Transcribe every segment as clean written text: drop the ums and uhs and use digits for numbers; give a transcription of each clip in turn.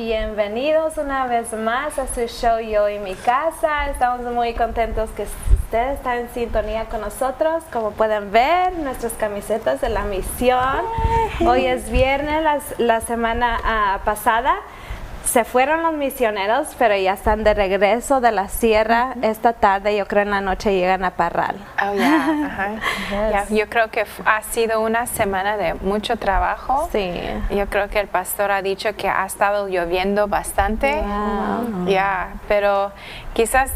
Bienvenidos una vez más a su show Yo y Mi Casa. Estamos muy contentos que ustedes están en sintonía con nosotros. Como pueden ver, nuestras camisetas de la misión. Hoy es viernes, la semana pasada se fueron los misioneros, pero ya están de regreso de la sierra. Esta tarde, yo creo en la noche llegan a Parral. Oh, yeah. Yeah, yo creo que ha sido una semana de mucho trabajo. Sí. Yo creo que el pastor ha dicho que ha estado lloviendo bastante. Wow. Yeah, pero quizás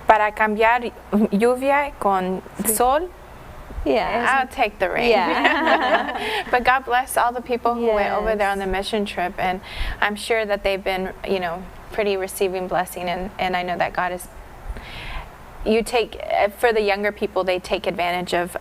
para cambiar lluvia con sol, Yeah. I'll take the rain. Yeah. But God bless all the people who went over Yes. there on the mission trip, and I'm sure that they've been, pretty receiving blessing, and I know that God is. You take, for the younger people, they take advantage of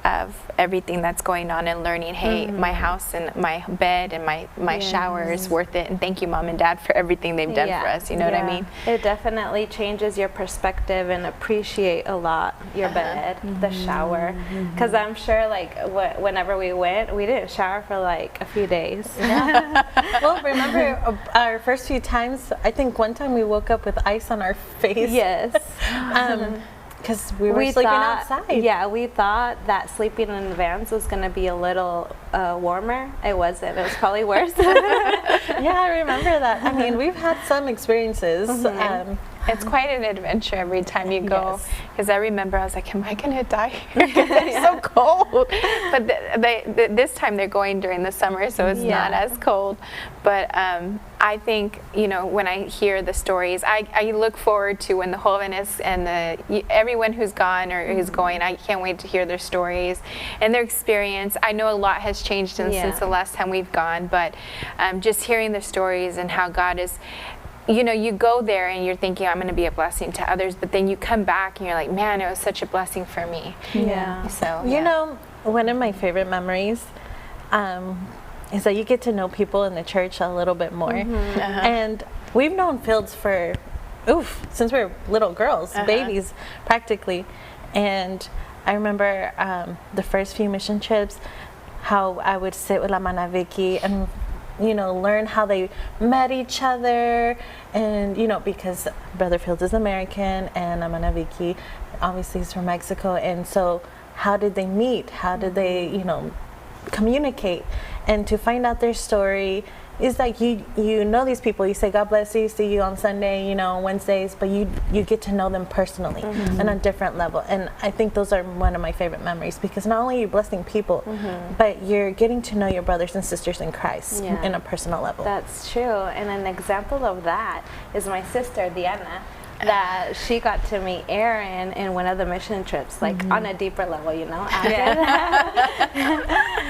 everything that's going on and learning, hey, my house and my bed and my shower is worth it, and thank you, Mom and Dad, for everything they've done for us, you know what I mean? It definitely changes your perspective and appreciate a lot your bed, the shower, because I'm sure like whenever we went, we didn't shower for like a few days. Yeah. Well, remember our first few times, I think one time we woke up with ice on our face. Yes. Because we were sleeping outside. Yeah, we thought that sleeping in vans was going to be a little warmer. It wasn't. It was probably worse. Yeah, I remember that. I mean, we've had some experiences. It's quite an adventure every time you go, because I remember I was like, am I going to die here? It's so cold. But this time they're going during the summer, so it's not as cold. But I think, when I hear the stories, I look forward to when the jóvenes and everyone who's gone or who's going, I can't wait to hear their stories and their experience. I know a lot has changed since the last time we've gone, but just hearing their stories and how God is, you go there and you're thinking, I'm going to be a blessing to others, but then you come back and you're like, man, it was such a blessing for me. Yeah. So, one of my favorite memories is that you get to know people in the church a little bit more. And we've known Fields for, since we were little girls, babies, practically. And I remember the first few mission trips, how I would sit with La Mana Vicky and learn how they met each other, and because Brother Fields is American and Amana Vicky obviously is from Mexico, and so how did they meet? How did they communicate? And to find out their story is like you know these people. You say God bless you, see you on Sunday, Wednesdays, but you get to know them personally on a different level. And I think those are one of my favorite memories, because not only are you blessing people, but you're getting to know your brothers and sisters in Christ in a personal level. That's true. And an example of that is my sister, Diana, that she got to meet Aaron in one of the mission trips, like on a deeper level,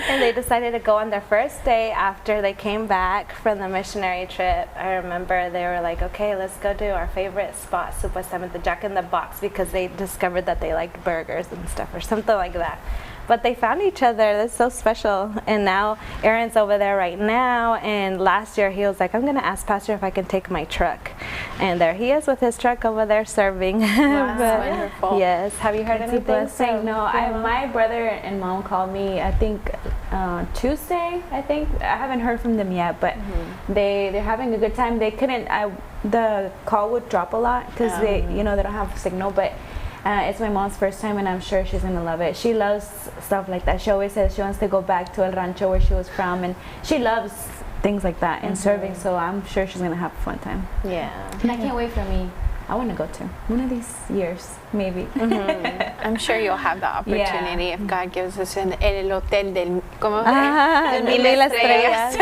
And they decided to go on their first day after they came back from the missionary trip. I remember they were like, okay, let's go to our favorite spot, supuestamente Jack in the Box, because they discovered that they liked burgers and stuff or something like that. But they found each other. That's so special. And now Aaron's over there right now. And last year he was like, I'm going to ask Pastor if I can take my truck. And there he is with his truck over there serving. That's wonderful. Yes. Have you heard anything? No, my brother and mom called me, I think Tuesday, I haven't heard from them yet, but they're having a good time. They couldn't, the call would drop a lot because they don't have signal, but it's my mom's first time, and I'm sure she's gonna love it. She loves stuff like that. She always says she wants to go back to El Rancho where she was from, and she loves things like that and serving, so I'm sure she's gonna have a fun time. Yeah. And I can't wait for me. I want to go to one of these years, maybe. I'm sure you'll have the opportunity if God gives us el hotel del Mil Estrellas.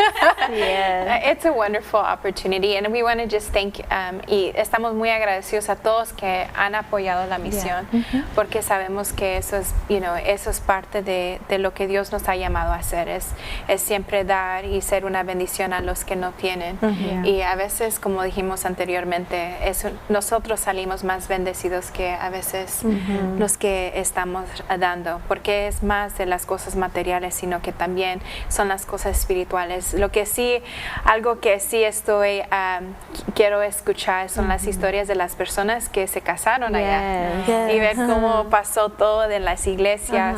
Yes. It's a wonderful opportunity, and we want to just thank y estamos muy agradecidos a todos que han apoyado la misión, porque sabemos que eso es parte de lo que Dios nos ha llamado a hacer, es siempre dar y ser una bendición a los que no tienen. Y a veces, como dijimos anteriormente, nosotros salimos más bendecidos que a veces los que estamos dando, porque es más de las cosas materiales, sino que también son las cosas espirituales. Algo que sí quiero escuchar son las historias de las personas que se casaron allá y ver cómo pasó todo en las iglesias.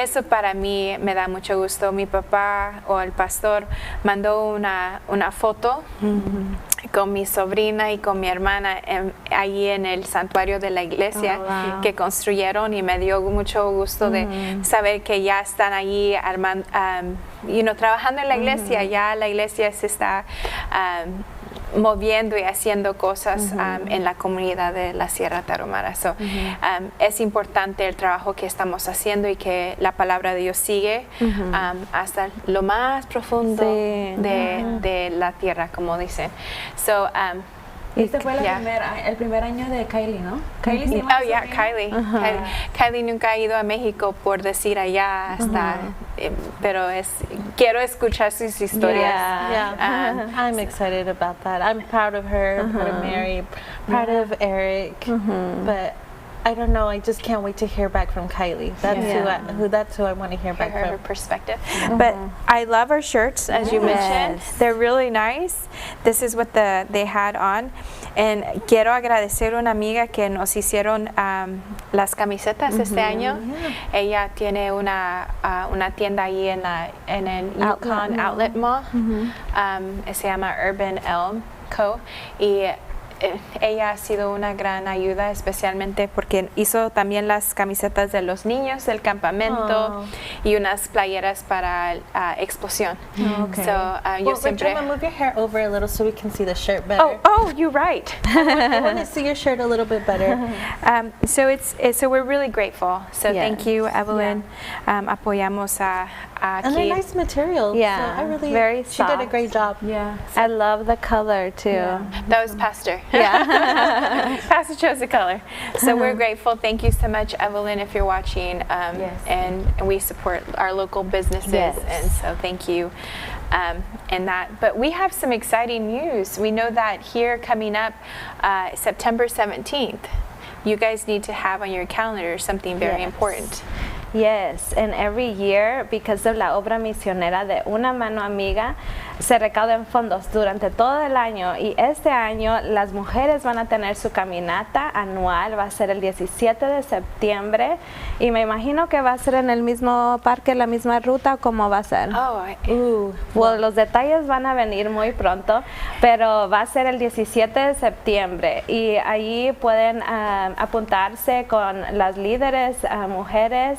eso para mí me da mucho gusto. Mi papá o el pastor mandó una foto con mi sobrina y con mi hermana allí en el santuario de la iglesia que construyeron, y me dio mucho gusto de saber que ya están allí armando, trabajando en la iglesia. Ya la iglesia se está moviendo y haciendo cosas en la comunidad de la Sierra Tarahumara. Es importante el trabajo que estamos haciendo y que la palabra de Dios sigue hasta lo más profundo de la tierra, como dicen. Este fue el primer año de Kylie, ¿no? Kylie se llama. Kylie nunca ha ido a México, por decir allá hasta, pero quiero escuchar sus historias. I'm excited about that. I'm proud of her, proud of Mary, proud of Eric, but I don't know. I just can't wait to hear back from Kylie. That's who I want to hear back from. Her perspective. But I love our shirts, as you mentioned. They're really nice. This is what they had on. And quiero agradecer a una amiga que nos hicieron las camisetas este año. Ella tiene una tienda ahí en el Yukon Outlet Mall. Se llama Urban Elm Co. Y ella ha sido una gran ayuda, especialmente porque hizo también las camisetas de los niños del campamento y unas playeras para explosión. Yo siempre. Rachel, move your hair over a little so we can see the shirt better. Oh, you're right. I want to see your shirt a little bit better. So we're really grateful. So thank you, Evelyn. Apoyamos a and they're nice material. Yeah, so I really. Very She did a great job. Yeah. I love the color too. That was Pastor. Yeah. Pastor chose the color. So we're grateful. Thank you so much, Evelyn, if you're watching. And we support our local businesses. And so thank you. And that. But we have some exciting news. We know that here coming up September 17th, you guys need to have on your calendar something very important. Yes, and every year, because of la obra misionera de Una Mano Amiga, se recaudan fondos durante todo el año, y este año las mujeres van a tener su caminata anual. Va a ser el 17 de septiembre, y me imagino que va a ser en el mismo parque, la misma ruta. ¿Cómo va a ser? Well, los detalles van a venir muy pronto, pero va a ser el 17 de septiembre, y allí pueden apuntarse con las líderes mujeres,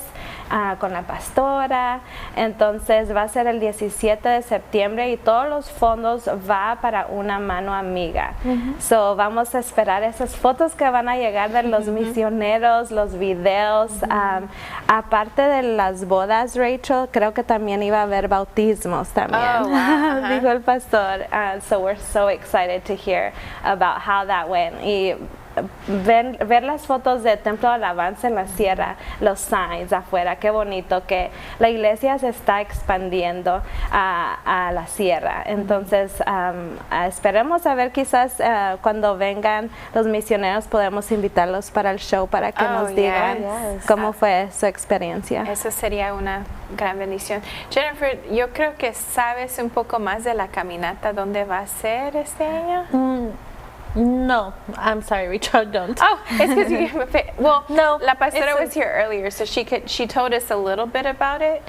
con la pastora. Entonces va a ser el 17 de septiembre, y todos los fondos va para Una Mano Amiga. So vamos a esperar esas fotos que van a llegar de los misioneros, los videos. Aparte de las bodas, Rachel, creo que también iba a haber bautismos también. Dijo el pastor. So we're so excited to hear about how that went. Y ver las fotos de Templo de Alabanza en la Sierra, los signs afuera, qué bonito que la iglesia se está expandiendo a la Sierra. Entonces esperemos a ver, quizás cuando vengan los misioneros podemos invitarlos para el show para que nos digan cómo fue su experiencia. Eso sería una gran bendición. Jennifer, yo creo que sabes un poco más de la caminata. ¿Dónde va a ser este año? No, I'm sorry, Rachel, don't. Oh, it's because you have a no, La pastora was here earlier, so she told us a little bit about it.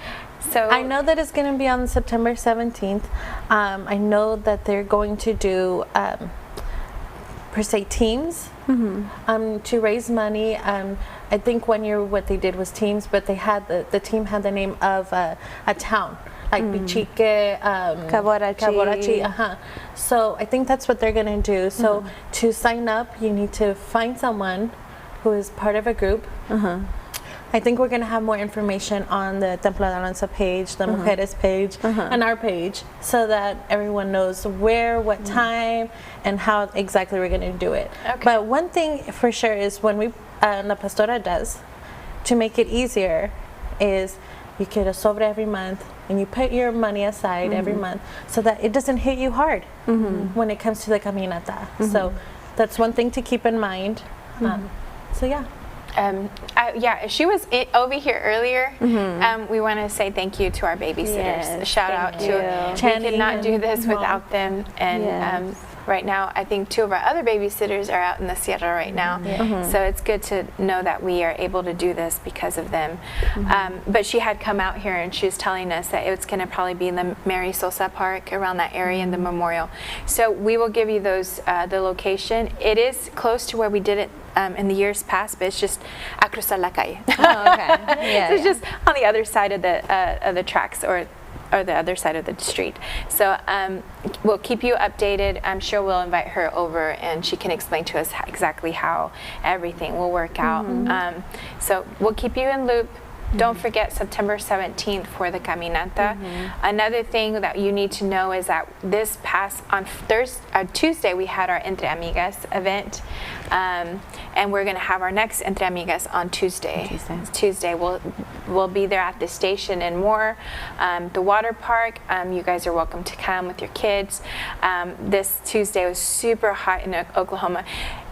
So I know that it's going to be on September 17th. I know that they're going to do per se teams to raise money. I think 1 year what they did was teams, but they had the team had the name of a town. Like Pichique, Caborachi. So I think that's what they're going to do. So to sign up, you need to find someone who is part of a group. I think we're going to have more information on the Templo de Alabanza page, the Mujeres page, and our page, so that everyone knows where, what time, and how exactly we're going to do it. Okay. But one thing for sure is when we, La Pastora does, to make it easier, is you get a sobre every month, and you put your money aside every month so that it doesn't hit you hard when it comes to the caminata. So that's one thing to keep in mind. So yeah. She was over here earlier. We want to say thank you to our babysitters. Yes, Shout out to you. We could not do this without them, and right now. I think 2 of our other babysitters are out in the Sierra right now. So it's good to know that we are able to do this because of them. But she had come out here and she was telling us that it's going to probably be in the Mary Sosa Park, around that area in the memorial. So we will give you those the location. It is close to where we did it in the years past, but it's just a cruzar la calle. Oh, okay. Yeah, so it's just on the other side of the tracks, or the other side of the street. So we'll keep you updated. I'm sure we'll invite her over and she can explain to us exactly how everything will work out. So we'll keep you in loop. Don't forget September 17th for the Caminata. Another thing that you need to know is that this past on Tuesday we had our Entre Amigas event, and we're going to have our next Entre Amigas on Tuesday. Tuesday we'll be there at the station and more. The water park, you guys are welcome to come with your kids. This Tuesday was super hot in Oklahoma.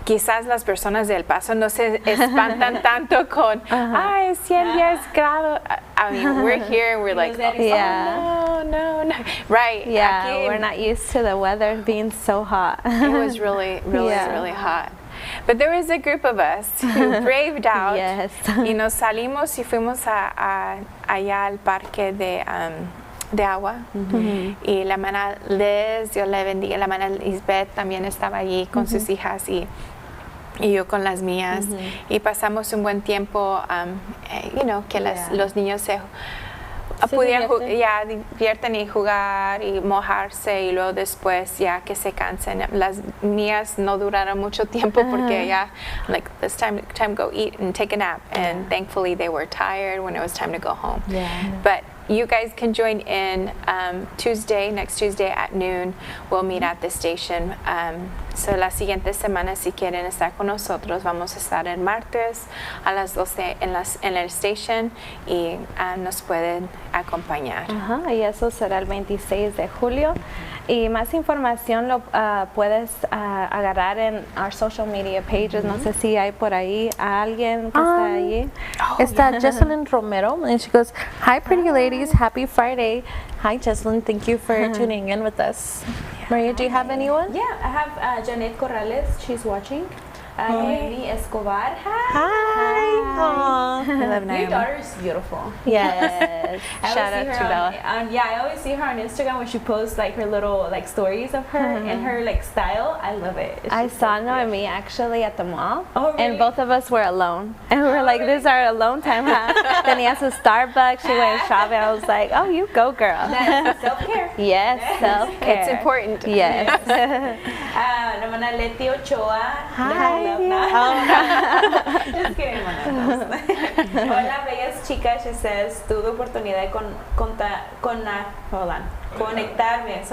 Quizás las personas del Paso no se espantan tanto con, ay, 110 grados. I mean, we're here and we're like, oh, no. Right. Yeah, aquí, we're not used to the weather being so hot. It was really hot. But there was a group of us who braved out. Yes. Y nos salimos y fuimos allá al parque de agua, y la hermana Liz, Dios la bendiga, la hermana Lisbeth también estaba allí con sus hijas y yo con las mías, y pasamos un buen tiempo, que los niños se divierten y jugar y mojarse, y luego después ya que se cansen. Las mías no duraron mucho tiempo porque ya, like, it's time to go eat and take a nap, and thankfully they were tired when it was time to go home. But you guys can join in next Tuesday at noon. We'll meet at the station. So la siguiente semana, si quieren estar con nosotros, vamos a estar el martes a las 12 en el station, y nos pueden acompañar. Y eso será el 26 de julio. Y más información lo puedes agarrar en our social media pages. No sé si hay por ahí a alguien que está allí. Está Jesselyn Romero, and she goes, "Hi, pretty ladies, happy Friday." Hi, Jesselyn, thank you for tuning in with us. Maria, do you have anyone? Yeah, I have Janet Corrales. She's watching. Naomi Escobar. Hi. Aww. I love Naomi. Your daughter is beautiful. Yes. Shout out to Bella. I always see her on Instagram when she posts like her little like stories of her and her like style. I love it. I saw Noemi actually at the mall, really? And both of us were alone, and we were like, "This is our alone time." Tenía su Starbucks. She went shopping. I was like, "Oh, you go, girl." That's self-care. Yes, self-care. It's important. Yes. Hermana Leti Ochoa. Hi. Just kidding, hermana. Hola, bellas chicas. She says, tuve oportunidad de conectarme,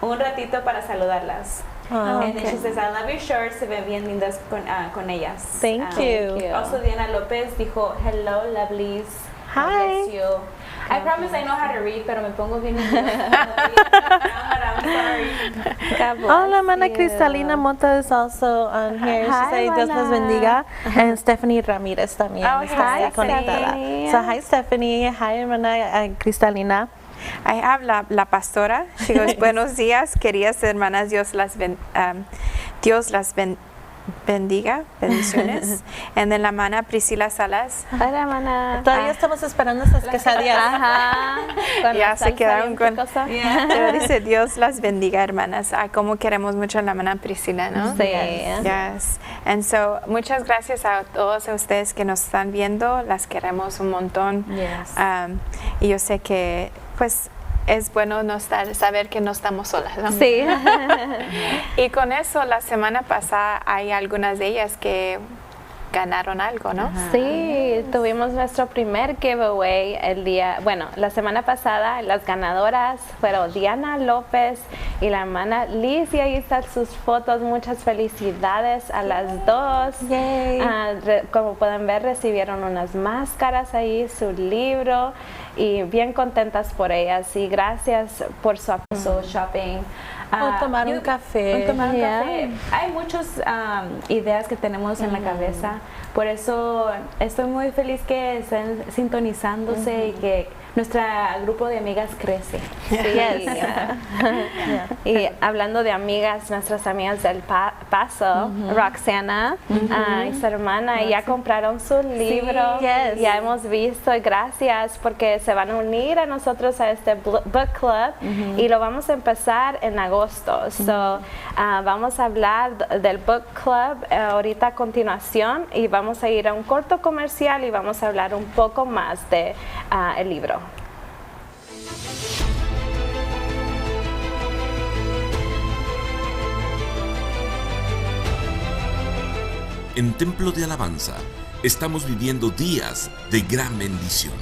un ratito para saludarlas. And then she says, I love your shirts, se ven bien lindas con ellas. Thank you. Also, Diana Lopez dijo, hello, lovelies. Hi. Bless you. I promise I know how to read, pero me pongo bien nerviosa. I'm sorry. God bless Hola, Mana you. Cristalina Mota is also on here. Hi, She says, Dios las bendiga. And Stephanie Ramirez también está hi, ahí conectada. Stephanie. So, hi, Stephanie. Hi, Hermana Cristalina. I have la pastora. She goes, buenos días, queridas hermanas, Dios las bendiga, bendiciones. And then la hermana Priscila Salas. Hola, hermana. Todavía estamos esperando esas quesadillas. Con Ya la se salsa quedaron bien con... picosa. Pero dice, Dios las bendiga, hermanas. Ay, como queremos mucho a la hermana Priscila, ¿no? Sí. Yes. And so, muchas gracias a todos ustedes que nos están viendo. Las queremos un montón. Yes. Y yo sé que, pues, es bueno saber que no estamos solas, ¿no? Sí. Y con eso, la semana pasada hay algunas de ellas que ganaron algo, ¿no? Sí, tuvimos nuestro primer giveaway la semana pasada. Las ganadoras fueron Diana López y la hermana Liz, y ahí están sus fotos. Muchas felicidades a las dos. Como pueden ver, recibieron unas máscaras ahí, su libro, y bien contentas por ellas, y gracias por su apoyo. Shopping. O tomar un café. Hay muchas ideas que tenemos en la cabeza. Por eso estoy muy feliz que estén sintonizándose y que nuestro grupo de amigas crece. Y hablando de amigas, nuestras amigas del Paso, Roxana y su hermana, ya compraron su libro. Ya hemos visto, y gracias porque se van a unir a nosotros a este book club y lo vamos a empezar en agosto. So, vamos a hablar del book club ahorita a continuación y vamos a ir a un corto comercial y vamos a hablar un poco más de el libro. En Templo de Alabanza estamos viviendo días de gran bendición.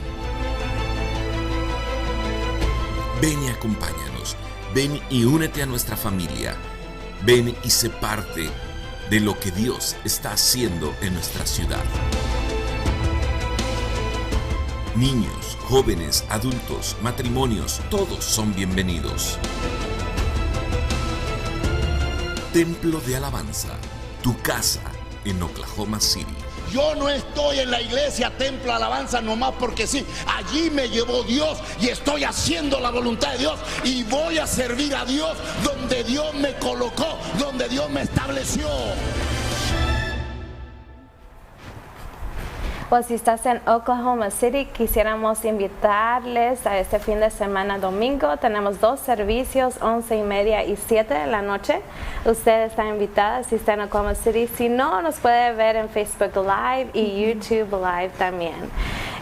Ven y acompáñanos, ven y únete a nuestra familia, ven y sé parte de lo que Dios está haciendo en nuestra ciudad. Niños, jóvenes, adultos, matrimonios, todos son bienvenidos. Templo de Alabanza, tu casa en Oklahoma City. Yo no estoy en la iglesia Templo Alabanza nomás porque sí. Allí me llevó Dios y estoy haciendo la voluntad de Dios y voy a servir a Dios donde Dios me colocó, donde Dios me estableció. Pues si estás en Oklahoma City, quisiéramos invitarles a este fin de semana domingo. Tenemos 2 servicios, 11:30 y 7 de la noche. Usted está invitada si está en Oklahoma City. Si no, nos puede ver en Facebook Live y YouTube Live también.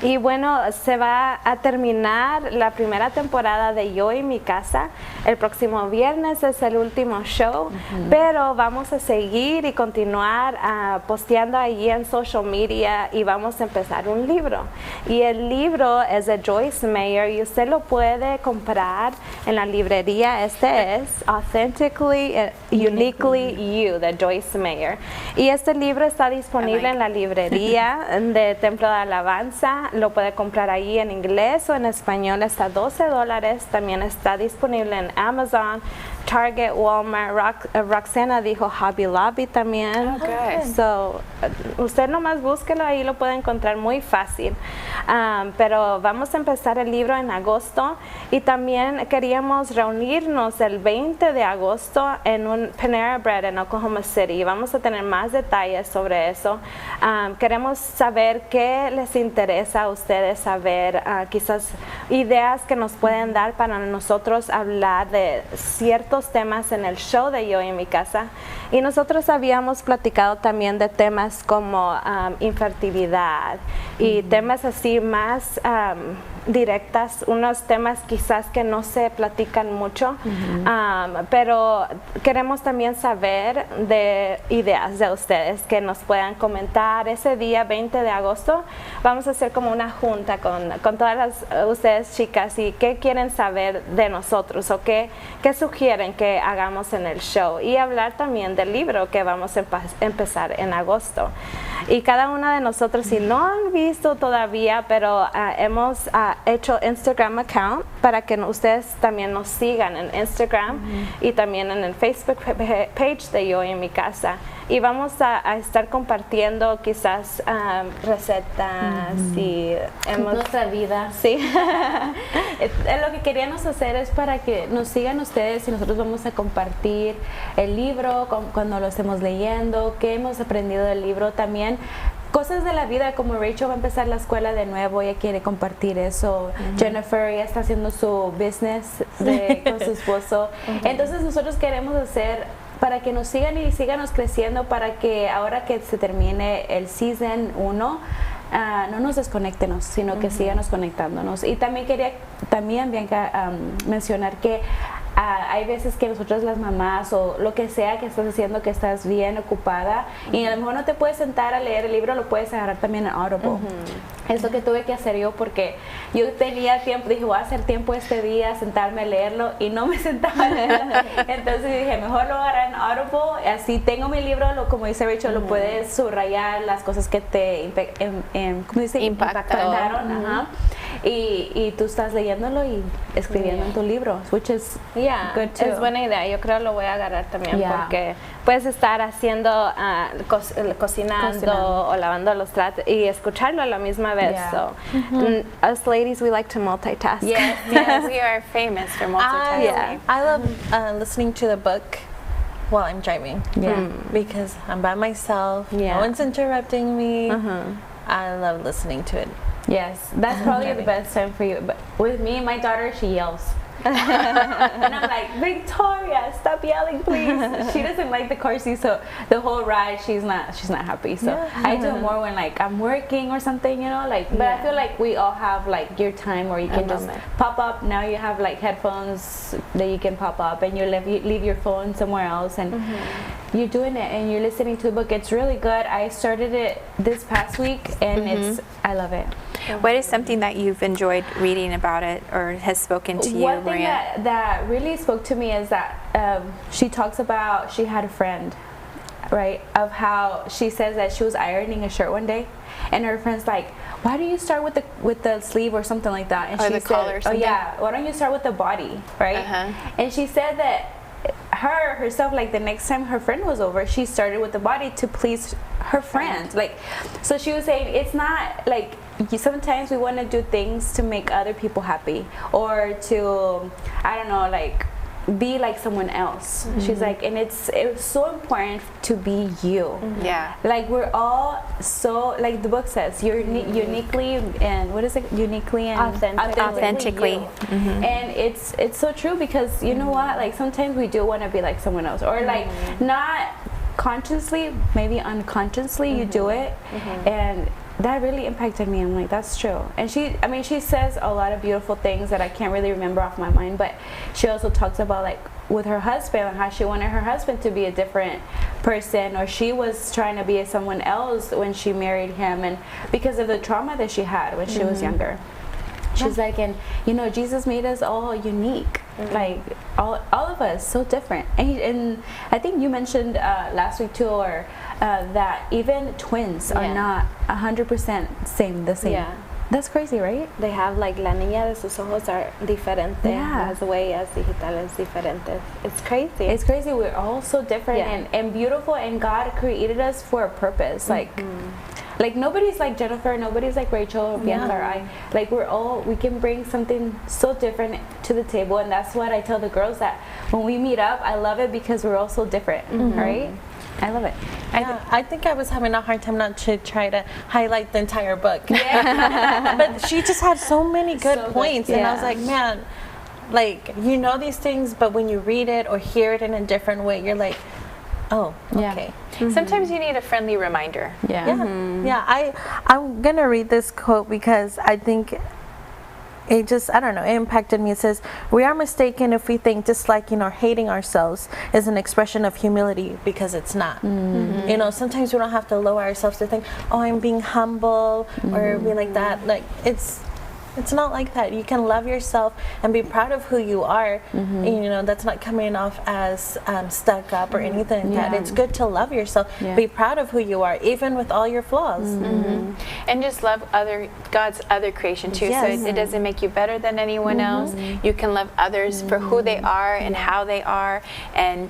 Y bueno, se va a terminar la primera temporada de Yo y Mi Casa. El próximo viernes es el último show, pero vamos a seguir y continuar posteando allí en social media y vamos a empezar un libro. Y el libro es de Joyce Meyer y usted lo puede comprar en la librería. Este es Authentically, Uniquely You, de Joyce Meyer. Y este libro está disponible en la librería de Templo de Alabanza. Lo puede comprar ahí en inglés o en español, está $12. También está disponible en Amazon, Target, Walmart. Roxana dijo Hobby Lobby también. So, usted nomás búsquelo, ahí lo puede encontrar muy fácil. Pero vamos a empezar el libro en agosto y también queríamos reunirnos el 20 de agosto en un Panera Bread en Oklahoma City. Vamos a tener más detalles sobre eso. Queremos saber qué les interesa a ustedes, saber quizás ideas que nos pueden dar para nosotros hablar de ciertos temas en el show de Yo y Mi Casa. Y nosotros habíamos platicado también de temas como infertilidad y temas así más directas, unos temas quizás que no se platican mucho, pero queremos también saber de ideas de ustedes que nos puedan comentar. Ese día 20 de agosto vamos a hacer como una junta con todas ustedes chicas y qué quieren saber de nosotros o qué sugieren que hagamos en el show y hablar también del libro que vamos a empezar en agosto. Y cada una de nosotros, si no han visto todavía, pero hemos hecho Instagram account para que ustedes también nos sigan en Instagram y también en el Facebook page de Yo y Mi Casa. Y vamos a estar compartiendo quizás recetas y nuestra vida. Sí. Lo que queríamos hacer es para que nos sigan ustedes y nosotros vamos a compartir el libro cuando lo estemos leyendo, qué hemos aprendido del libro, también cosas de la vida, como Rachel va a empezar la escuela de nuevo, ella quiere compartir eso. Jennifer ya está haciendo su business con su esposo. Entonces nosotros queremos hacer para que nos sigan y síganos creciendo, para que ahora que se termine el season 1 no nos desconectenos, sino que síganos conectándonos. Y también quería Bianca mencionar que hay veces que nosotros las mamás o lo que sea que estás haciendo, que estás bien ocupada y a lo mejor no te puedes sentar a leer el libro, lo puedes agarrar también en Audible. Es lo que tuve que hacer yo porque yo tenía tiempo, dije voy a hacer tiempo este día, sentarme a leerlo y no me sentaba a leerlo. Entonces dije mejor lo agarrar en Audible, así tengo mi libro, como dice Rachel, lo puedes subrayar las cosas que te impactaron. y tú estás leyéndolo y escribiendo en tu libro, which is good too. Es buena idea. Yo creo lo voy a agarrar también porque puedes estar haciendo, cocinando o lavando los tratos y escucharlo a la misma vez. So, us ladies, we like to multitask. Yes, we are famous for multitasking. I love listening to the book while I'm driving. Because I'm by myself. No one's interrupting me. I love listening to it. Yes, that's probably the best time for you. But with me, my daughter, she yells. And I'm like, Victoria, stop yelling, please. She doesn't like the car seat, so the whole ride she's not happy. So I do it more when like I'm working or something, you know, like. But I feel like we all have like your time where you can just pop up. Now you have like headphones that you can pop up, and you leave your phone somewhere else, and you're doing it and you're listening to a book. It's really good. I started it this past week, and I love it. What is something that you've enjoyed reading about it or has spoken to you, One thing Maria? that really spoke to me is that she talks about she had a friend, right, of how she says that she was ironing a shirt one day, and her friend's like, why do you start with the sleeve or something like that? And or she the said, collar or something? oh yeah, why don't you start with the body, right? And she said that herself, like the next time her friend was over, she started with the body to please her friend. Like, so she was saying it's not like sometimes we want to do things to make other people happy or to, I don't know, like be like someone else. She's like, and it's so important to be you. Yeah. Like we're all so, like the book says, you're uniquely and what is it? Uniquely and authentically. you. And it's so true because you know what? Like sometimes we do want to be like someone else, or like not consciously, maybe unconsciously you do it, and that really impacted me. I'm like, that's true. And she says a lot of beautiful things that I can't really remember off my mind, but she also talks about like with her husband and how she wanted her husband to be a different person, or she was trying to be someone else when she married him, and because of the trauma that she had when she was younger. She's like, and you know, Jesus made us all unique, like all of us so different. And I think you mentioned last week too, or that even twins are not 100% the same. Yeah. That's crazy, right? They have like la niña de sus ojos are diferente, las huellas digitales diferentes. It's crazy. It's crazy. We're all so different and beautiful, and God created us for a purpose. Like nobody's like Jennifer, nobody's like Rachel or Bianca or I. Like we can bring something so different to the table, and that's what I tell the girls, that when we meet up, I love it because we're all so different, right? I love it. I think I was having a hard time not to try to highlight the entire book. But she just had so many good points, and I was like, man, like you know these things, but when you read it or hear it in a different way, you're like, oh, okay. Sometimes you need a friendly reminder. I'm gonna read this quote because I think it just, I don't know, it impacted me. It says, we are mistaken if we think disliking or hating ourselves is an expression of humility, because it's not. You know, sometimes we don't have to lower ourselves to think, oh, I'm being humble or be like that. Like it's not like that. You can love yourself and be proud of who you are. And, you know, that's not coming off as stuck up or anything like that. It's good to love yourself. Be proud of who you are, even with all your flaws. And just love God's other creation too. So it doesn't make you better than anyone else. You can love others for who they are and how they are, and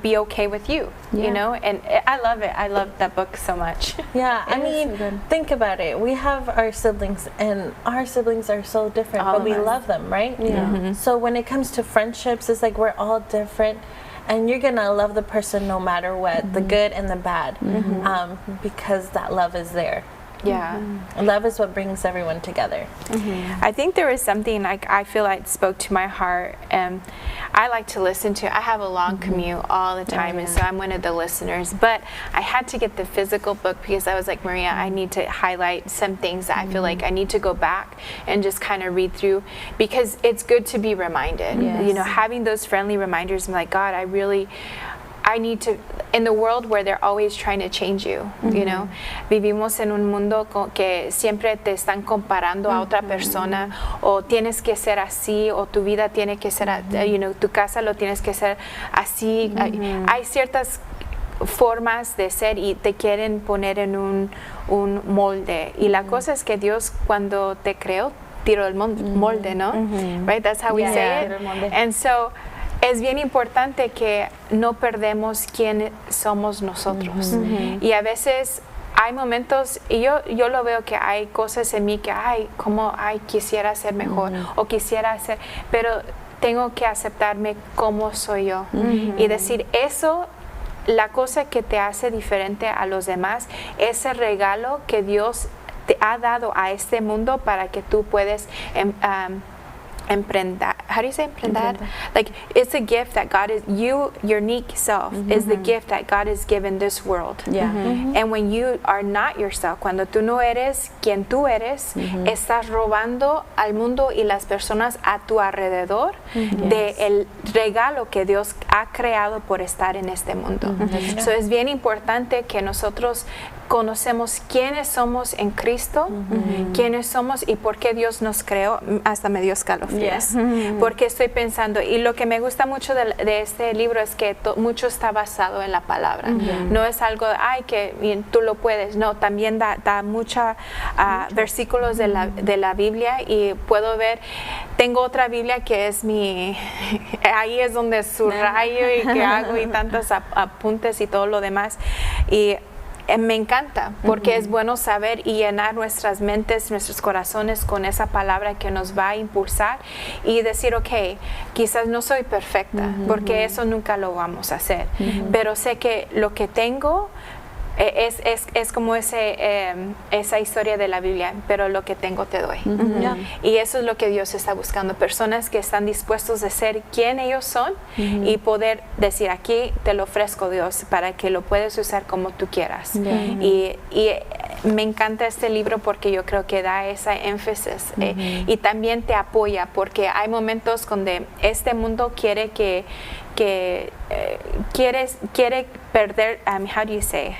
be okay with you, you know. And I love it. I love that book so much. I mean, think about it. We have our siblings, and our siblings are so different, but we love them, right? So when it comes to friendships, it's like we're all different, and you're gonna love the person no matter what, the good and the bad, because that love is there. Love is what brings everyone together. I think there was something like I feel like spoke to my heart, and I like to listen to. I have a long commute all the time, and so I'm one of the listeners. But I had to get the physical book because I was like, Maria, I need to highlight some things that I feel like I need to go back and just kind of read through, because it's good to be reminded. You know, having those friendly reminders. I'm like, God, I need to, in the world where they're always trying to change you, you know. Vivimos en un mundo que siempre te están comparando a otra persona, o tienes que ser así, o tu vida tiene que ser, you know, tu casa lo tienes que ser así. Hay ciertas formas de ser y te quieren poner en un molde. Y la cosa es que Dios, cuando te creó, tiro del molde, ¿no? Right? That's how we say it. And so, es bien importante que no perdemos quién somos nosotros. Y a veces hay momentos, y yo lo veo que hay cosas en mí que, quisiera ser mejor, o quisiera hacer, pero tengo que aceptarme como soy yo. Y decir, eso, la cosa que te hace diferente a los demás, ese regalo que Dios te ha dado a este mundo para que tú puedes emprender. How do you say emprender? Like, it's a gift that God is, your unique self is the gift that God has given this world. And when you are not yourself, cuando tú no eres quien tú eres, estás robando al mundo y las personas a tu alrededor de el regalo que Dios ha creado por estar en este mundo. So es bien importante que nosotros conocemos quiénes somos en Cristo, quiénes somos y por qué Dios nos creó. Hasta me dio escalofríos. Porque estoy pensando, y lo que me gusta mucho de este libro es que mucho está basado en la palabra. No es algo, que tú lo puedes. No, también da muchos versículos de la Biblia, y puedo ver, tengo otra Biblia que es ahí es donde subrayo y que hago y tantos apuntes y todo lo demás. Y me encanta porque es bueno saber y llenar nuestras mentes, nuestros corazones con esa palabra que nos va a impulsar y decir, ok, quizás no soy perfecta, porque eso nunca lo vamos a hacer, pero sé que lo que tengo es como esa historia de la Biblia, pero lo que tengo te doy. Y eso es lo que Dios está buscando, personas que están dispuestos a ser quien ellos son y poder decir, aquí te lo ofrezco, Dios, para que lo puedas usar como tú quieras. Y me encanta este libro porque yo creo que da esa énfasis y también te apoya, porque hay momentos donde este mundo quiere quiere perder, how do you say?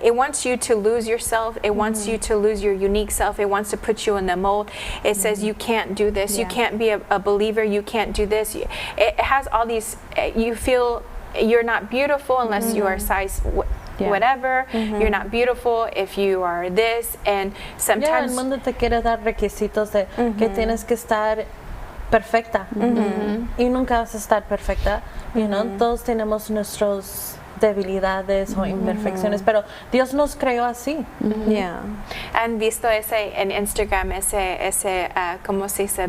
It wants you to lose yourself. It wants you to lose your unique self. It wants to put you in the mold. It says you can't do this. You can't be a believer. You can't do this. It has all these, you feel you're not beautiful unless you are size whatever. You're not beautiful if you are this. And sometimes el mundo te quiere dar requisitos de que tienes que estar perfecta y nunca vas a estar perfecta. Todos tenemos nuestros debilidades o imperfecciones, pero Dios nos creó así. ¿Han visto en Instagram cómo se dice,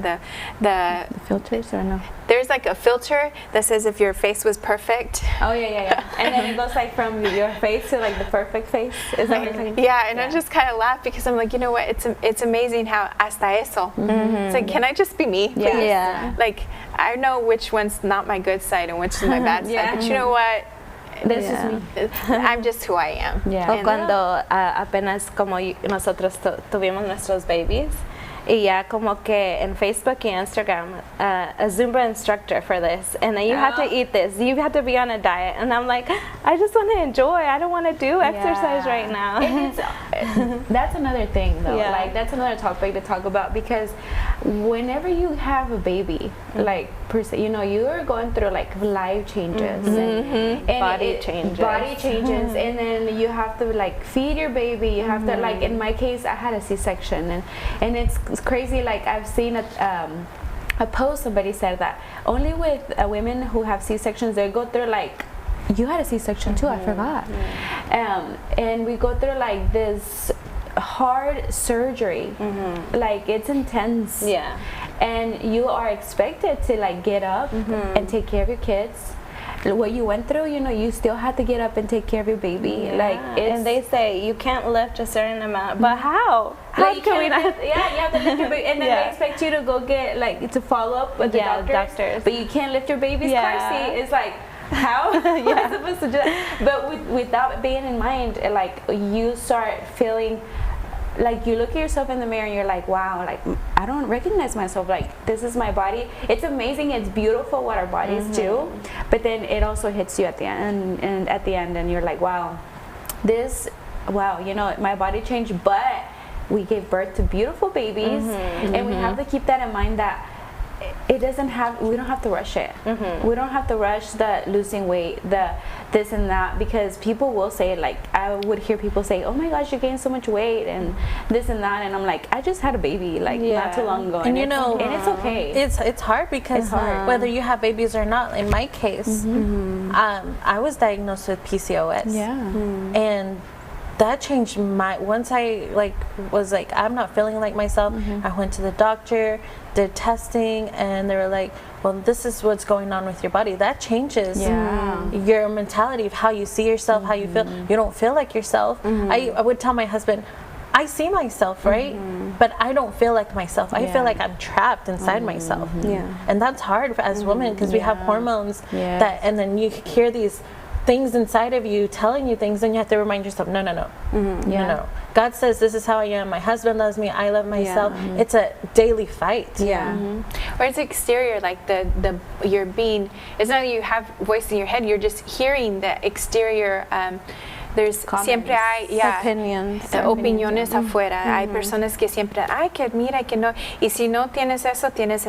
the filters or no? There's like a filter that says if your face was perfect. Oh yeah. And then it goes like from your face to like the perfect face. Is that what you're saying? Yeah, and I just kind of laugh because I'm like, you know what? It's amazing how hasta eso. It's like, can I just be me, please? Like, I know which one's not my good side and which is my bad side, but you know what? This is me. I'm just who I am. O cuando apenas como nosotros tuvimos nuestros babies, y ya como que en Facebook y Instagram, a Zumba instructor for this, and then you have to eat this, you have to be on a diet, and I'm like, I just want to enjoy, I don't want to do exercise right now. That's another thing though, like that's another topic to talk about, because whenever you have a baby, like per se, you are going through like life changes and body changes, and then you have to like feed your baby, you have to, like in my case I had a C-section, and it's crazy. Like I've seen a post, somebody said that only with women who have C-sections, they go through like, you had a C-section too, I forgot. And we go through like this hard surgery, like it's intense, and you are expected to like get up and take care of your kids. What you went through, you still had to get up and take care of your baby. And they say you can't lift a certain amount, but how? How can we not? You have to lift your baby, and then they expect you to go get to follow up with the doctors. But you can't lift your baby's car seat. It's like, how? Am I supposed to do that? But without being in mind, like you start feeling like you look at yourself in the mirror and you're like, wow, like I don't recognize myself, like this is my body. It's amazing, it's beautiful what our bodies do, but then it also hits you at the end, and you're like, wow, my body changed, but we gave birth to beautiful babies, and we have to keep that in mind, that we don't have to rush it. We don't have to rush the losing weight, the this and that, because people will say, like, I would hear people say, oh my gosh, you gained so much weight and this and that, and I'm like, I just had a baby like not too long ago, and you it's, know, and it's okay. It's hard because whether you have babies or not. In my case, I was diagnosed with PCOS, and that changed once I was like, I'm not feeling like myself. I went to the doctor, did testing, and they were like, well, this is what's going on with your body. That changes your mentality of how you see yourself, how you feel. You don't feel like yourself. I would tell my husband, I see myself, right? But I don't feel like myself. I feel like I'm trapped inside myself. And that's hard as women, because we have hormones that, and then you hear these things inside of you telling you things, and you have to remind yourself, no. God says this is how I am. My husband loves me. I love myself. It's a daily fight. Or it's exterior, like you're being. It's not that you have voice in your head. You're just hearing the exterior. There's siempre hay opiniones afuera. Hay personas que siempre, que mira, que no. Y si no tienes eso, tienes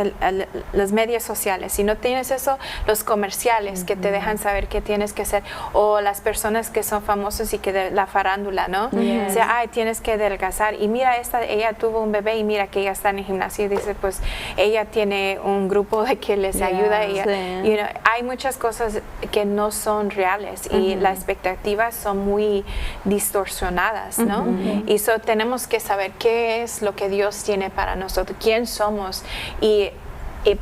las medias sociales. Si no tienes eso, los comerciales que te dejan saber qué tienes que hacer. O las personas que son famosas y que de la farándula, ¿no? O sea, tienes que adelgazar. Y mira, ella tuvo un bebé y mira que ella está en el gimnasio y dice, pues ella tiene un grupo de que les ayuda. Y, you know, hay muchas cosas que no son reales y las expectativas son muy distorsionadas, ¿no? Y eso tenemos que saber qué es lo que Dios tiene para nosotros, quién somos, y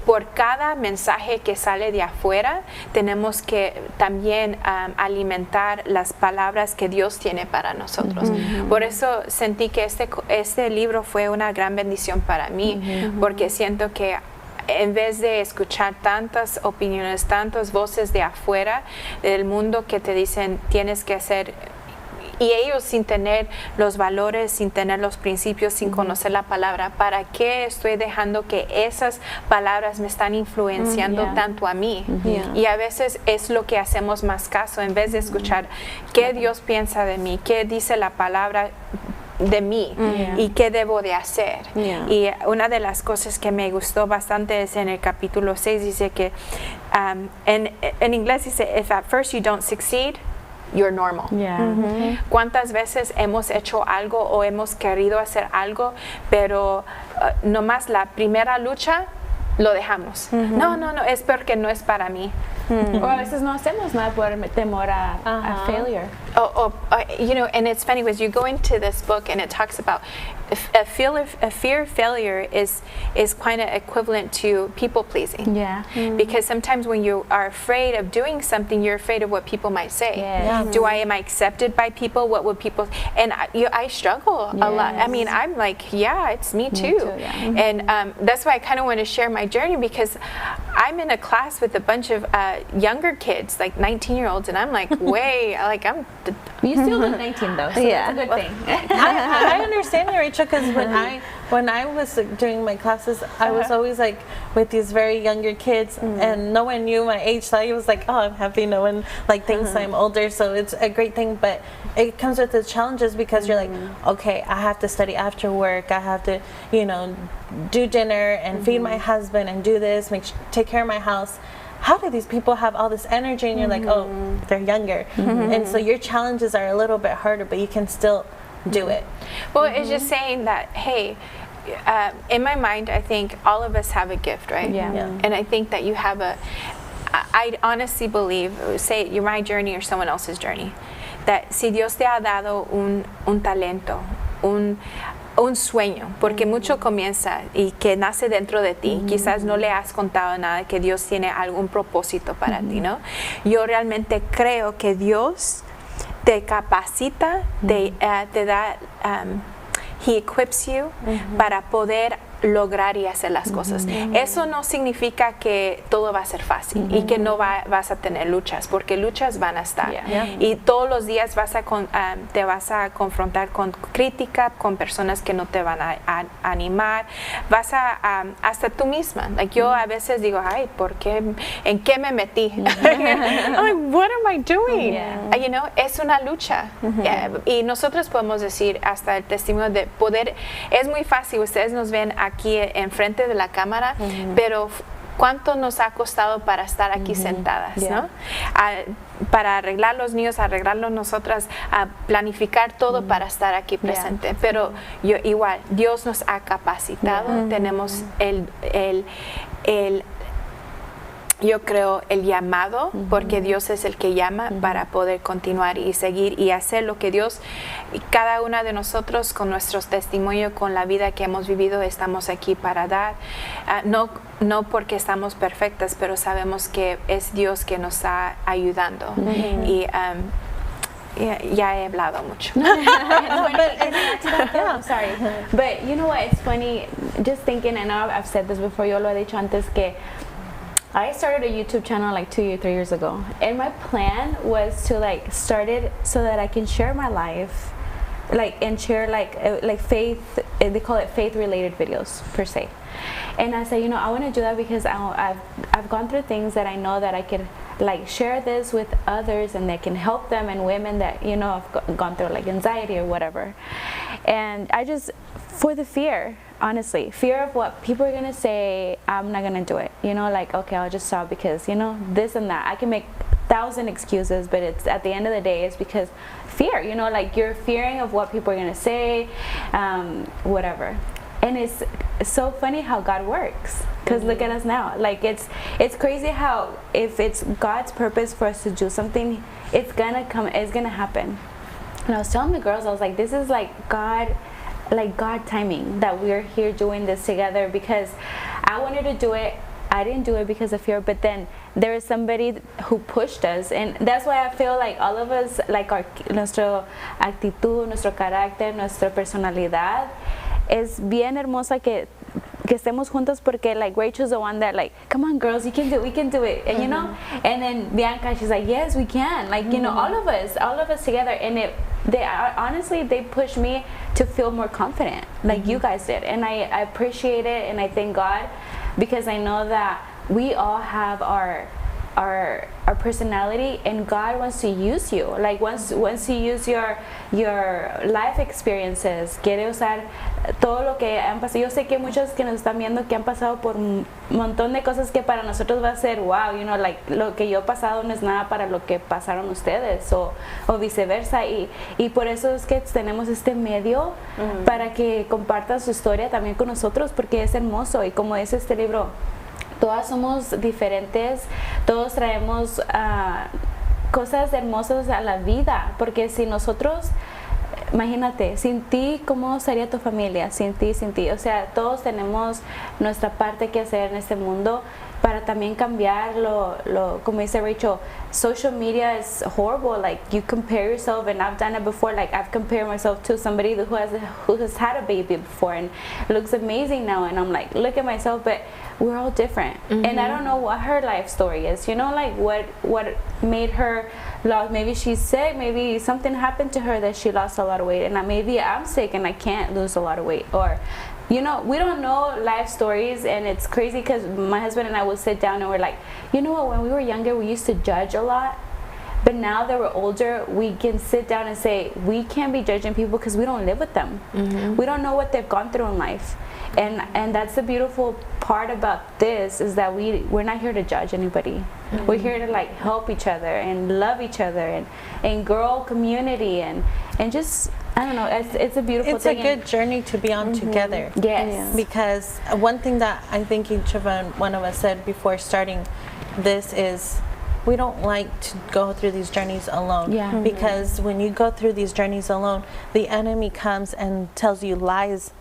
por cada mensaje que sale de afuera tenemos que también alimentar las palabras que Dios tiene para nosotros. Por eso sentí que este libro fue una gran bendición para mí, porque siento que en vez de escuchar tantas opiniones, tantas voces de afuera del mundo que te dicen tienes que hacer, y ellos sin tener los valores, sin tener los principios, sin conocer la palabra, ¿para qué estoy dejando que esas palabras me están influenciando tanto a mí? Y a veces es lo que hacemos más caso, en vez de escuchar qué Dios piensa de mí, qué dice la palabra de mí y qué debo de hacer. Y una de las cosas que me gustó bastante es en el capítulo 6, dice que en inglés dice, if at first you don't succeed, you're normal. ¿Cuántas veces hemos hecho algo o hemos querido hacer algo, pero nomás la primera lucha lo dejamos? No, es porque no es para mí. O a veces no hacemos nada por temor a failure. You know, and it's funny because you go into this book and it talks about a fear of failure is kind of equivalent to people pleasing. Because sometimes when you are afraid of doing something, you're afraid of what people might say. Am I accepted by people? What would people? And I struggle a lot. I mean, I'm like, it's me too. And that's why I kind of want to share my journey, because I'm in a class with a bunch of younger kids, like 19-year-olds, and I'm like, You still look 19 though, so that's a good thing. I understand you, Rachel, because when I was doing my classes, I was always like with these very younger kids, and no one knew my age, so I was like, I'm happy no one thinks I'm older, so it's a great thing. But it comes with the challenges, because you're like, okay, I have to study after work, I have to, do dinner and feed my husband and do this, take care of my house. How do these people have all this energy? And you're like, they're younger. And so your challenges are a little bit harder, but you can still do it. Well, it's just saying that, hey, in my mind, I think all of us have a gift, right? And I think that you have I honestly believe, say you're my journey or someone else's journey, that si Dios te ha dado un talento, un sueño, porque mucho comienza y que nace dentro de ti. Quizás no le has contado nada, que Dios tiene algún propósito para ti, ¿no? Yo realmente creo que Dios te capacita, te da, He equips you para poder lograr y hacer las cosas. Eso no significa que todo va a ser fácil y que no vas a tener luchas, porque luchas van a estar. Y todos los días te vas a confrontar con crítica, con personas que no te van a animar. Vas hasta tú misma. Yo a veces digo, ¿en qué me metí? What am I doing? Es una lucha. Y nosotros podemos decir hasta el testimonio de poder. Es muy fácil, ustedes nos ven aquí enfrente de la cámara, pero ¿cuánto nos ha costado para estar aquí sentadas, ¿no? Para arreglar los niños, arreglarlos nosotras, a planificar todo para estar aquí presente. Pero igual, Dios nos ha capacitado, tenemos yo creo el llamado, porque Dios es el que llama para poder continuar y seguir y hacer lo que Dios, cada una de nosotros con nuestros testimonios, con la vida que hemos vivido, estamos aquí para dar. No porque estamos perfectas, pero sabemos que es Dios que nos está ayudando. Y ya he hablado mucho. I'm sorry. But you know what, it's funny, just thinking, I know I've said this before, yo lo he dicho antes, que I started a YouTube channel like 2 or 3 years ago, and my plan was to like start it so that I can share my life, like, and share like faith, they call it faith related videos per se. And I said, you know, I want to do that because I've gone through things that I know that I could like share this with others, and that can help them, and women that, you know, have gone through like anxiety or whatever. And I just, for the fear, honestly, fear of what people are gonna say, I'm not gonna do it, you know, like, okay, I'll just stop because, you know, this and that. I can make 1,000 excuses, but it's at the end of the day, it's because fear, you know, like you're fearing of what people are gonna say, whatever. And it's so funny how God works, because look at us now. Like it's crazy how if it's God's purpose for us to do something, it's gonna come, it's gonna happen. And I was telling the girls, I was like, this is like God timing that we're here doing this together, because I wanted to do it. I didn't do it because of fear, but then there is somebody who pushed us, and that's why I feel like all of us, like nuestra actitud, nuestro carácter, nuestra personalidad es bien hermosa que estemos juntos, porque like Rachel's the one that like, come on girls, you can do it, we can do it, and you know, and then Bianca, she's like, yes we can, like, you know, all of us together, and they honestly, they pushed me to feel more confident, like you guys did, and I appreciate it, and I thank God, because I know that we all have our personality, and God wants to use you. Like once you use your life experiences, quiere usar todo lo que han pasado. Yo sé que muchos que nos están viendo que han pasado por un montón de cosas que para nosotros va a ser wow, you know, like lo que yo he pasado no es nada para lo que pasaron ustedes, o viceversa, y por eso es que tenemos este medio para que compartan su historia también con nosotros, porque es hermoso, y como dice este libro, todas somos diferentes, todos traemos cosas hermosas a la vida, porque si nosotros, imagínate, sin ti, ¿cómo sería tu familia? Sin ti, o sea, todos tenemos nuestra parte que hacer en este mundo para también cambiar como dice Rachel, social media is horrible, like you compare yourself, and I've done it before, like I've compared myself to somebody who has had a baby before and looks amazing now, and I'm like, look at myself, but we're all different, and I don't know what her life story is, you know, like what made her lost. Maybe she's sick, maybe something happened to her that she lost a lot of weight, and maybe I'm sick and I can't lose a lot of weight, or you know, we don't know life stories, and it's crazy because my husband and I will sit down and we're like, you know what, when we were younger we used to judge a lot, but now that we're older we can sit down and say we can't be judging people because we don't live with them. We don't know what they've gone through in life, and that's the beautiful part about this, is that we're not here to judge anybody. We're here to like help each other and love each other and grow community and just, I don't know, it's a beautiful thing. It's a good journey to be on together. Yes. Because one thing that I think each of one of us said before starting this is, we don't like to go through these journeys alone. Yeah. Because when you go through these journeys alone, the enemy comes and tells you lies,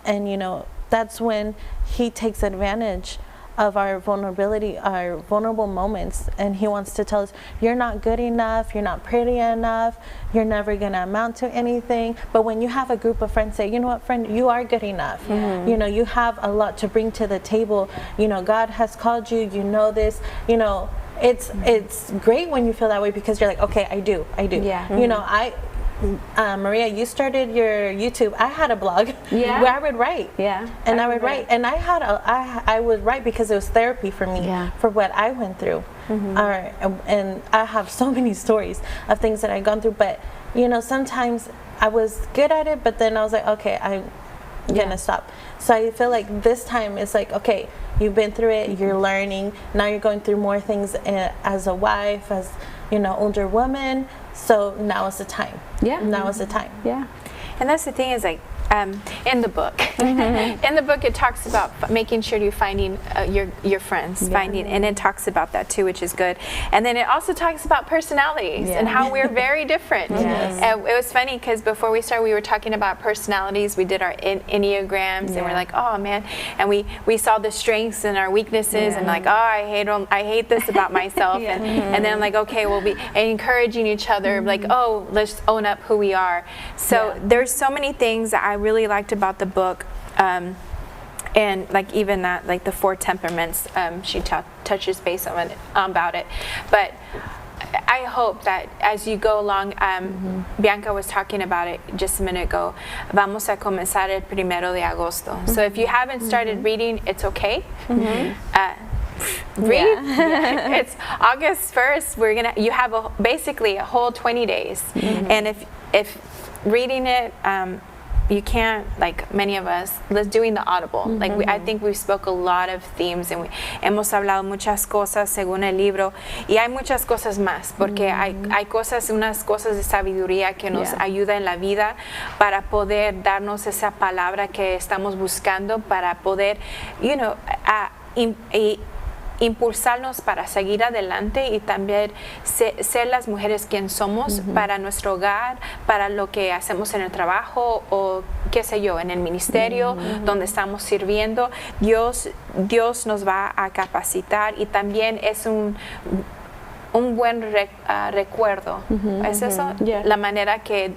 and you know, that's when he takes advantage of our vulnerability, our vulnerable moments, and he wants to tell us, you're not good enough, you're not pretty enough, you're never gonna amount to anything. But when you have a group of friends say, you know what, friend, you are good enough, you know, you have a lot to bring to the table, you know, God has called you, you know this, you know, it's great when you feel that way, because you're like, okay, I do. Yeah. You know, Maria, you started your YouTube. I had a blog where I would write. Yeah. And I would write. And I would write because it was therapy for me, for what I went through. And I have so many stories of things that I've gone through. But, you know, sometimes I was good at it, but then I was like, okay, gonna stop. So I feel like this time is like, okay, you've been through it, you're learning, now you're going through more things as a wife, as, you know, older woman. So now is the time. Yeah. Now is the time. Yeah. And that's the thing is like, in the book, in the book it talks about making sure you're finding your friends, finding, and it talks about that too, which is good. And then it also talks about personalities and how we're very different. It was funny because before we started, we were talking about personalities. We did our enneagrams, and we're like, oh man, and we saw the strengths and our weaknesses, and like, oh, I hate this about myself, and then like, okay, we'll be encouraging each other, like, oh, let's own up who we are. So there's so many things that I really liked about the book, and like even that, like the 4 temperaments, she touches base on it, about it. But I hope that as you go along, Bianca was talking about it just a minute ago. Vamos a comenzar el 1 de agosto. So if you haven't started reading, it's okay. Read. It's August 1st. You have basically a whole 20 days, and if reading it, you can't, like many of us, doing the audible. Like I think we spoke a lot of themes, and hemos hablado muchas cosas según el libro, y hay muchas cosas más, porque hay unas cosas de sabiduría que nos ayuda en la vida para poder darnos esa palabra que estamos buscando, para poder, impulsarnos para seguir adelante y también ser las mujeres quien somos para nuestro hogar, para lo que hacemos en el trabajo o qué sé yo, en el ministerio donde estamos sirviendo. Dios nos va a capacitar, y también es un buen recuerdo. ¿Es eso? La manera que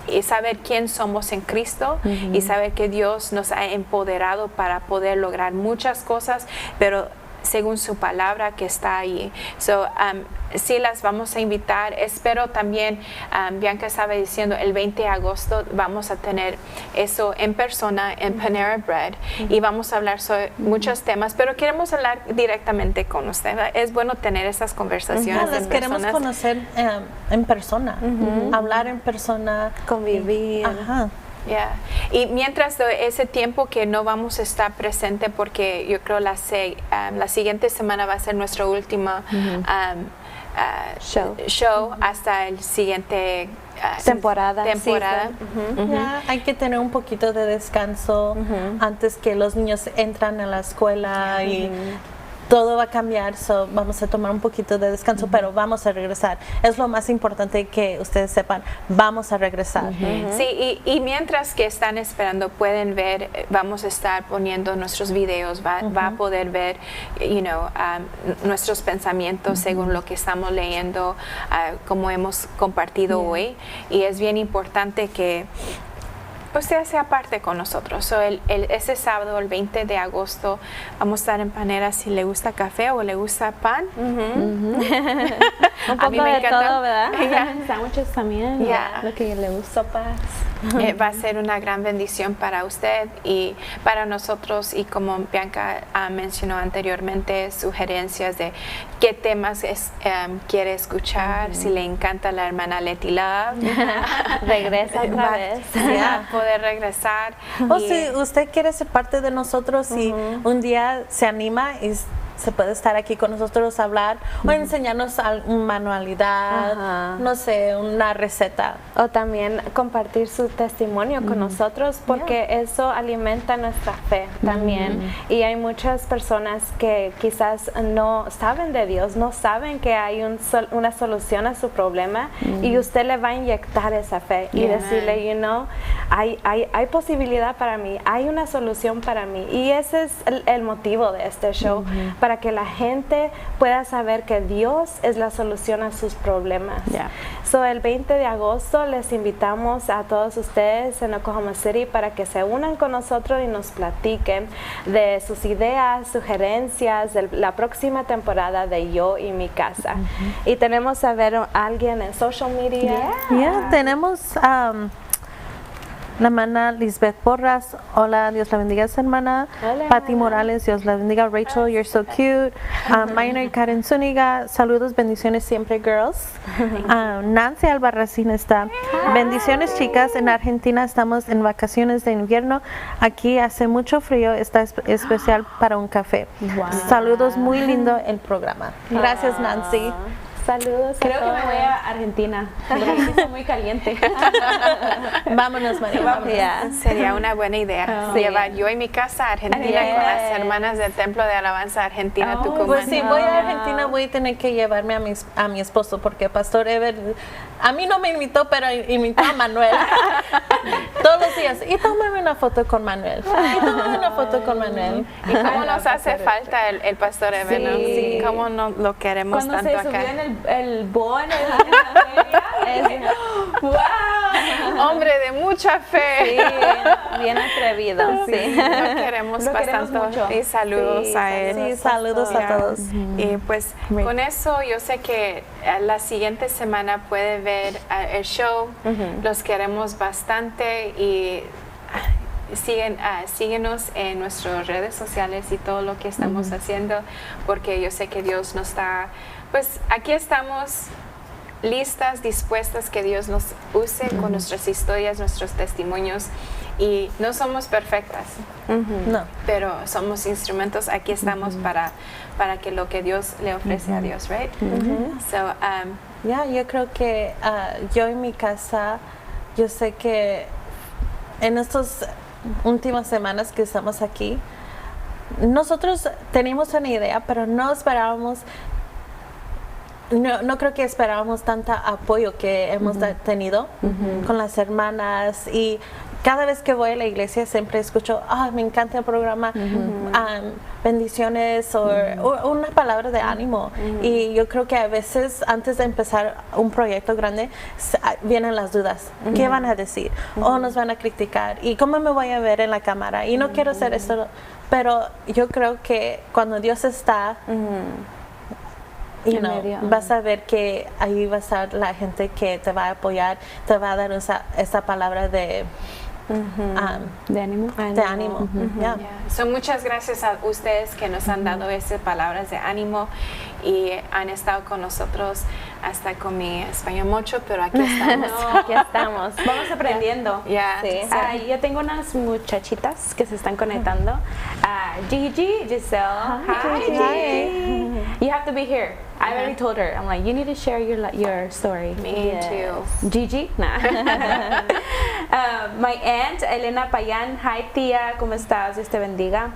y saber quién somos en Cristo, y saber que Dios nos ha empoderado para poder lograr muchas cosas, pero según su palabra que está ahí. So, sí las vamos a invitar. Espero también, Bianca estaba diciendo, el 20 de agosto vamos a tener eso en persona en Panera Bread, y vamos a hablar sobre muchos temas, pero queremos hablar directamente con usted. Es bueno tener esas conversaciones. Las queremos conocer en persona, hablar en persona, convivir. Y mientras de ese tiempo que no vamos a estar presente, porque yo creo la siguiente semana va a ser nuestro último show hasta el siguiente temporada. Hay que tener un poquito de descanso antes que los niños entran a la escuela y todo va a cambiar, vamos a tomar un poquito de descanso, pero vamos a regresar. Es lo más importante que ustedes sepan, vamos a regresar. Sí, y mientras que están esperando, pueden ver, vamos a estar poniendo nuestros videos, va a poder ver, nuestros pensamientos según lo que estamos leyendo, como hemos compartido hoy, y es bien importante que usted sea parte con nosotros. Ese sábado, el 20 de agosto, vamos a estar en Panera. Si le gusta café o le gusta pan. Un poco a mí me de encanta. todo, ¿verdad? Sándwiches también, lo que le gusta. Va a ser una gran bendición para usted y para nosotros, y como Bianca mencionó anteriormente, sugerencias de qué temas quiere escuchar. Si le encanta la hermana Leti Love, regresa otra vez. Poder regresar. O si usted quiere ser parte de nosotros y un día se anima y se puede estar aquí con nosotros, hablar o enseñarnos una manualidad, no sé, una receta. O también compartir su testimonio con nosotros, porque eso alimenta nuestra fe también. Y hay muchas personas que quizás no saben de Dios, no saben que hay una solución a su problema, y usted le va a inyectar esa fe y decirle, hay posibilidad para mí, hay una solución para mí. Y ese es el motivo de este show, para que la gente pueda saber que Dios es la solución a sus problemas. So, el 20 de agosto les invitamos a todos ustedes en Oklahoma City para que se unan con nosotros y nos platiquen de sus ideas, sugerencias de la próxima temporada de Yo y Mi Casa. Y tenemos a ver a alguien en social media. Tenemos La hermana Lisbeth Porras, hola, Dios la bendiga, hermana. Hola. Patti Morales, Dios la bendiga. Rachel, you're so cute. Mayna y Karen Zúñiga, saludos, bendiciones siempre, girls. Nancy Albarracín está. Bendiciones, chicas. En Argentina estamos en vacaciones de invierno. Aquí hace mucho frío, está especial para un café. Wow. Saludos, muy lindo el programa. Gracias, Nancy. Saludos. Creo que me voy a Argentina, porque aquí está muy caliente. Vámonos, María. Vámonos. Yeah. Sería una buena idea llevar yo y mi casa a Argentina con las hermanas del Templo de Alabanza Argentina Tucumán. Pues si voy a Argentina voy a tener que llevarme a mi esposo porque Pastor Ever a mí no me invitó, pero invitó a Manuel todos los días. Y tómame una foto con Manuel. Y tómame una foto con Manuel. ¿Y cómo nos hace falta el Pastor Ever? ¿No? Sí. ¿Cómo no lo queremos Cuando tanto se acá? subió en el bon, en la feria, ¡wow! Hombre de mucha fe. Sí, bien atrevido. Sí. Lo queremos Lo queremos bastante. mucho. Y saludos a él. Sí, saludos a todos. Y pues con eso yo sé que la siguiente semana puede ver el show. Los queremos bastante y síguenos en nuestras redes sociales y todo lo que estamos haciendo, porque yo sé que Dios nos está, pues aquí estamos listas, dispuestas que Dios nos use con nuestras historias, nuestros testimonios, y no somos perfectas, No. pero somos instrumentos. Aquí estamos para que lo que Dios le ofrece a Dios, right? So, Yo creo que yo en mi casa, yo sé que en estas últimas semanas que estamos aquí, nosotros teníamos una idea, pero no esperábamos, no creo que esperábamos tanta apoyo que hemos tenido con las hermanas. Y cada vez que voy a la iglesia siempre escucho, me encanta el programa, bendiciones o una palabra de ánimo. Y yo creo que a veces antes de empezar un proyecto grande vienen las dudas. ¿Qué van a decir? ¿O nos van a criticar? ¿Y cómo me voy a ver en la cámara? Y no quiero hacer esto. Pero yo creo que cuando Dios está, vas a ver que ahí va a estar la gente que te va a apoyar, te va a dar esa palabra de ánimo. De ánimo. Yeah. So, muchas gracias a ustedes que nos han dado esas palabras de ánimo y han estado con nosotros, hasta con mi español mucho, pero aquí estamos. Aquí estamos. Vamos aprendiendo. Sí. Yo tengo unas muchachitas que se están conectando. Gigi, Giselle. Hi, Gigi. You have to be here. I already told her. I'm like, you need to share your story. Me too. Gigi? Nah. My aunt, Elena Payán. Hi, tía. ¿Cómo estás? Dios te bendiga.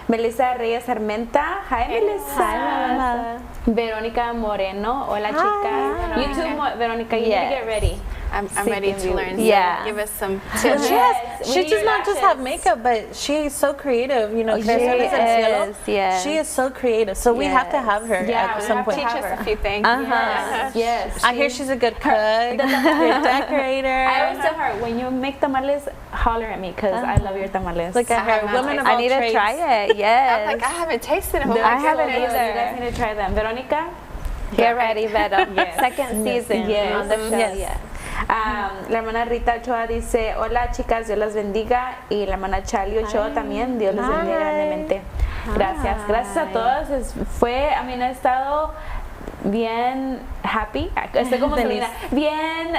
Melissa Reyes Armenta. Hi, Melissa. Hola. Verónica Moreno. Hola, chicas. You too, Verónica. You need to get ready. I'm ready to learn. So Yeah. give us some Well, tips. she does not just have makeup, but she's so creative. You know, Creaciones del Cielo. yes. She is so creative. So we have to have her Yeah, at we some have to point. Teach us a few things. Yes. I hear she's a good cook, good decorator. I always tell her, when you make tamales, holler at me because I love your tamales. Look at her, women of all I need trades. to try it. I'm Yes. like, I haven't tasted them. I haven't You either. guys need to try them. Veronica? Get ready, Beto. Yes. Second season Yes. on the show. Yes. Yes. La hermana Rita Ochoa dice, hola chicas, Dios las bendiga. Y la hermana Charlie Ochoa también, Dios les bendiga grandemente. Gracias, gracias a todas. Ha estado bien happy. Estoy como Selena. Bien.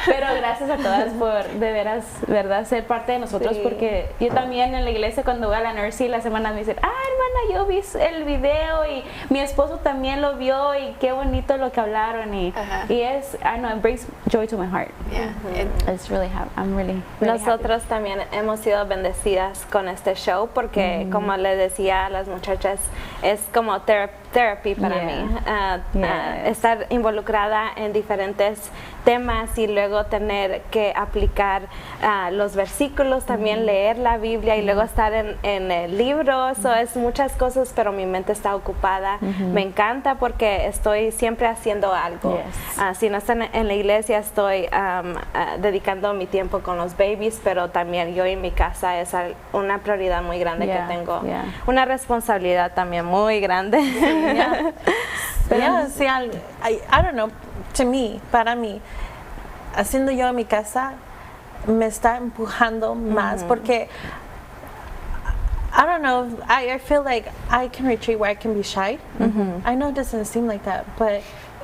Pero gracias a todas por, de veras, verdad, ser parte de nosotros, porque yo también en la iglesia cuando voy a la nursery las semanas me dicen, hermana, yo vi el video y mi esposo también lo vio y qué bonito lo que hablaron y es, I know, it brings joy to my heart. Yeah. It's really I'm really Nosotros también hemos sido bendecidas con este show porque, como le decía a las muchachas, es como therapy para mí. Estar involucrada en diferentes temas y luego tener que aplicar los versículos, también leer la Biblia y luego estar en el libro. Eso es muchas cosas, pero mi mente está ocupada. Me encanta porque estoy siempre haciendo algo. Si no estoy en la iglesia, estoy dedicando mi tiempo con los babies, pero también yo en mi casa es una prioridad muy grande que tengo. Una responsabilidad también muy grande. I don't know, to me, para mí, haciendo yo en mi casa me está empujando más porque I don't know, I feel like I can retreat where I can be shy. I know it doesn't seem like that, but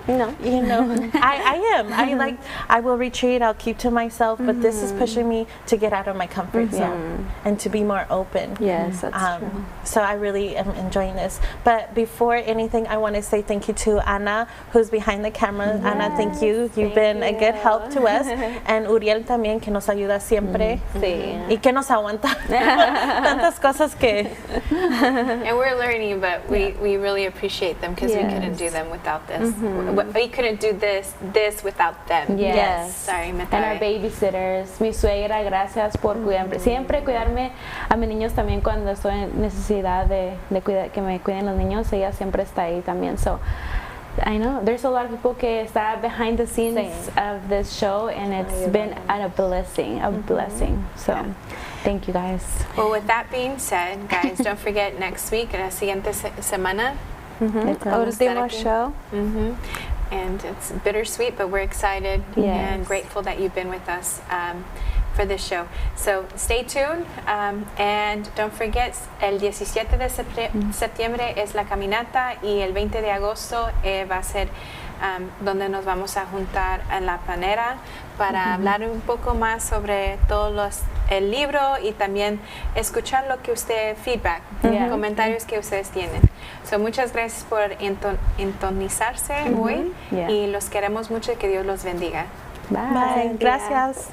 No. you know, I am. I will retreat, I'll keep to myself, but this is pushing me to get out of my comfort zone and to be more open. Yes, that's true. So I really am enjoying this. But before anything, I want to say thank you to Ana, who's behind the camera. Yes, Ana, thank you. You've been a good help to us. And Uriel también, que nos ayuda siempre. Sí. Y que nos aguanta tantas cosas que... And we're learning, but we really appreciate them because we couldn't do them without this. We couldn't do this without them. Yes. Sorry, me And our babysitters, mi suegra, gracias por siempre cuidarme a mis niños también cuando estoy en necesidad de cuidar, que me cuiden los niños, ella siempre está ahí también. So I know there's a lot of people que está behind the scenes of this show, and it's been a blessing, So thank you guys. Well, with that being said, guys, don't forget next week, la siguiente semana, Último show. And it's bittersweet, but we're excited and grateful that you've been with us for this show. So stay tuned, and don't forget, el 17 de septiembre es la caminata y el 20 de agosto va a ser donde nos vamos a juntar en la planera para hablar un poco más sobre el libro y también escuchar lo que feedback, comentarios que ustedes tienen. So, muchas gracias por entonizarse hoy y los queremos mucho y que Dios los bendiga. Bye. Gracias.